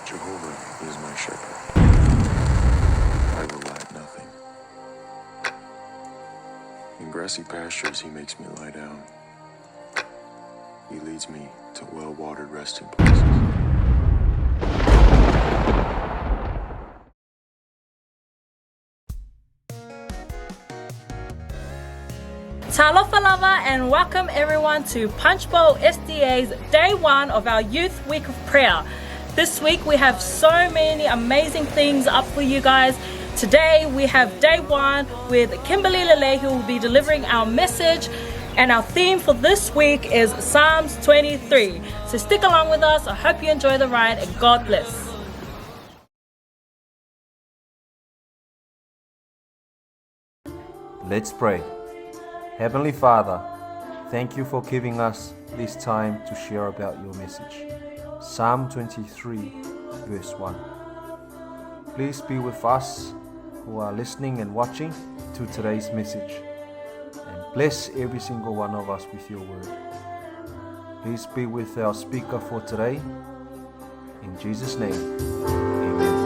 Jehovah is my shepherd. I will lack nothing. In grassy pastures he makes me lie down. He leads me to well-watered resting places. Talofa lava, and welcome everyone to Punch Bowl SDA's day one of our Youth Week of Prayer. This week we have so many amazing things up for you guys. Today we have day one with Kimberly Lelei, who will be delivering our message, and our theme for this week is Psalms 23. So stick along with us. I hope you enjoy the ride, and God bless. Let's pray. Heavenly Father, thank you for giving us this time to share about your message. Psalm 23, verse 1. Please be with us who are listening and watching to today's message, and bless every single one of us with your word. Please be with our speaker for today. In Jesus' name, amen.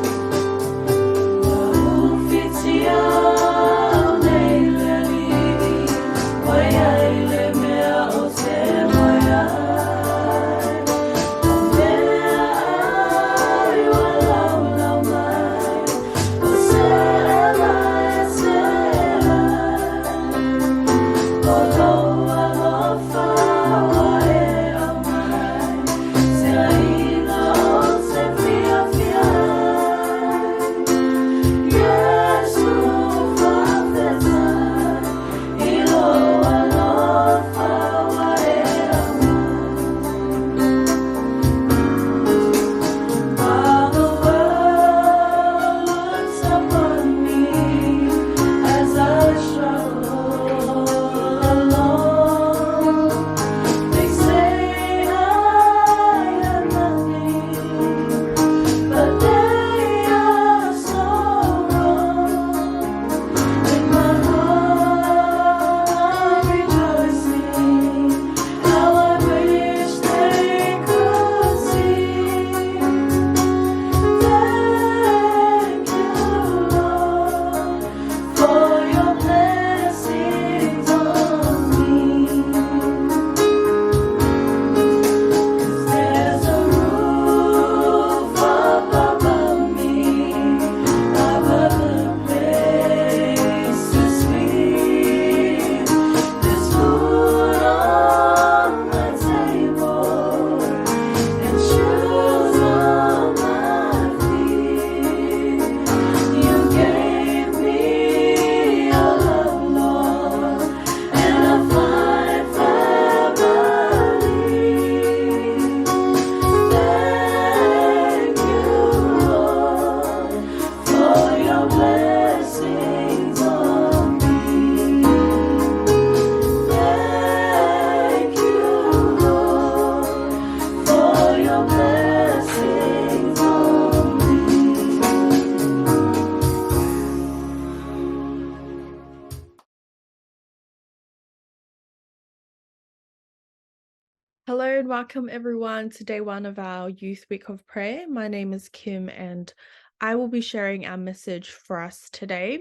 Hello and welcome everyone to day one of our Youth Week of Prayer. My name is Kim and I will be sharing our message for us today.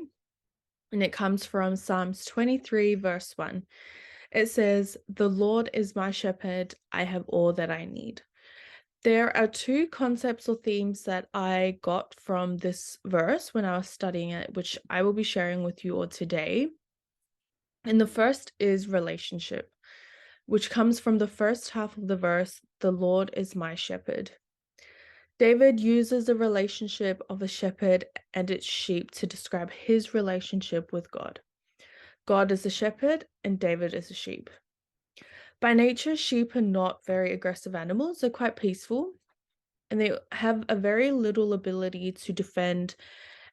And it comes from Psalms 23 verse 1. It says, "The Lord is my shepherd, I have all that I need." There are two concepts or themes that I got from this verse when I was studying it, which I will be sharing with you all today. And the first is relationship, which comes from the first half of the verse, "The Lord is my shepherd." David uses the relationship of a shepherd and its sheep to describe his relationship with God. God is a shepherd and David is a sheep. By nature, sheep are not very aggressive animals. They're quite peaceful and they have a very little ability to defend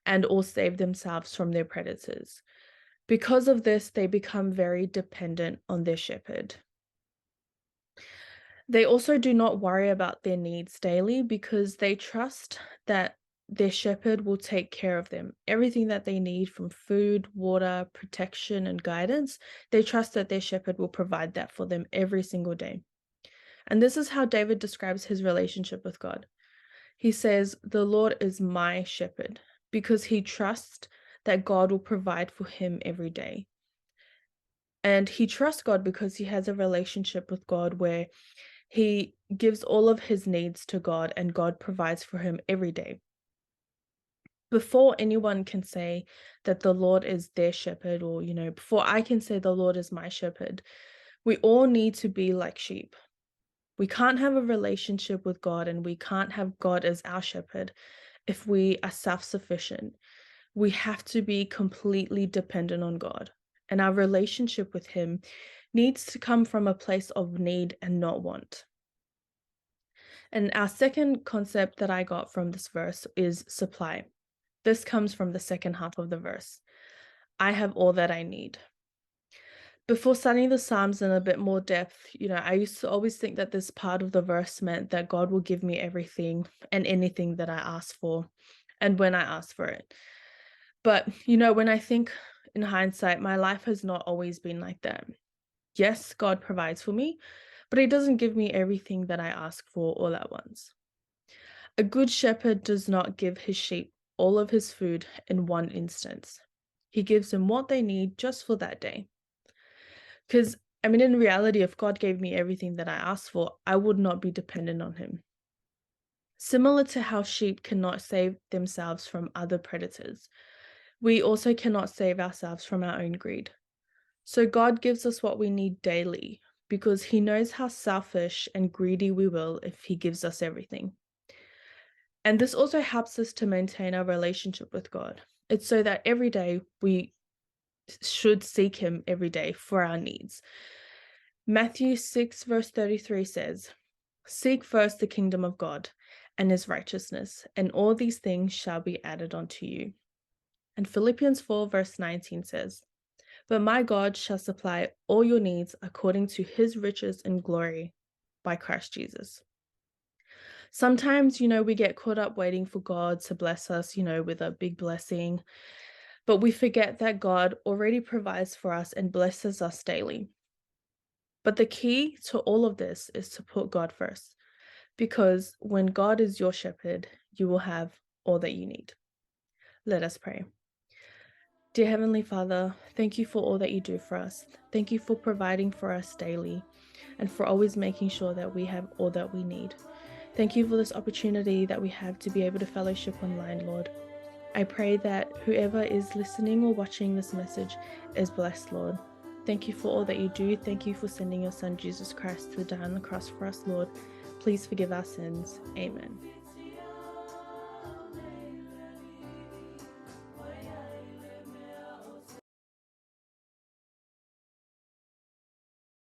and or save themselves from their predators. Because of this, they become very dependent on their shepherd. They also do not worry about their needs daily because they trust that their shepherd will take care of them. Everything that they need, from food, water, protection, and guidance, they trust that their shepherd will provide that for them every single day. And this is how David describes his relationship with God. He says, "The Lord is my shepherd," because he trusts that God will provide for him every day. And he trusts God because he has a relationship with God where he gives all of his needs to God and God provides for him every day. Before anyone can say that the Lord is their shepherd, or, before I can say the Lord is my shepherd, we all need to be like sheep. We can't have a relationship with God and we can't have God as our shepherd if we are self-sufficient. We have to be completely dependent on God. And our relationship with him needs to come from a place of need and not want. And our second concept that I got from this verse is supply. This comes from the second half of the verse. I have all that I need. Before studying the Psalms in a bit more depth, I used to always think that this part of the verse meant that God will give me everything and anything that I ask for, and when I ask for it. But, when I think in hindsight, my life has not always been like that. Yes, God provides for me, but he doesn't give me everything that I ask for all at once. A good shepherd does not give his sheep all of his food in one instance. He gives them what they need just for that day. Because, in reality, if God gave me everything that I asked for, I would not be dependent on him. Similar to how sheep cannot save themselves from other predators, we also cannot save ourselves from our own greed. So God gives us what we need daily because he knows how selfish and greedy we will if he gives us everything. And this also helps us to maintain our relationship with God. It's so that every day we should seek him every day for our needs. Matthew 6 verse 33 says, "Seek first the kingdom of God and his righteousness, and all these things shall be added unto you." And Philippians 4 verse 19 says, "But my God shall supply all your needs according to his riches and glory by Christ Jesus." Sometimes, we get caught up waiting for God to bless us, with a big blessing, but we forget that God already provides for us and blesses us daily. But the key to all of this is to put God first, because when God is your shepherd, you will have all that you need. Let us pray. Dear Heavenly Father, thank you for all that you do for us. Thank you for providing for us daily and for always making sure that we have all that we need. Thank you for this opportunity that we have to be able to fellowship online, Lord. I pray that whoever is listening or watching this message is blessed, Lord. Thank you for all that you do. Thank you for sending your Son, Jesus Christ, to die on the cross for us, Lord. Please forgive our sins. Amen.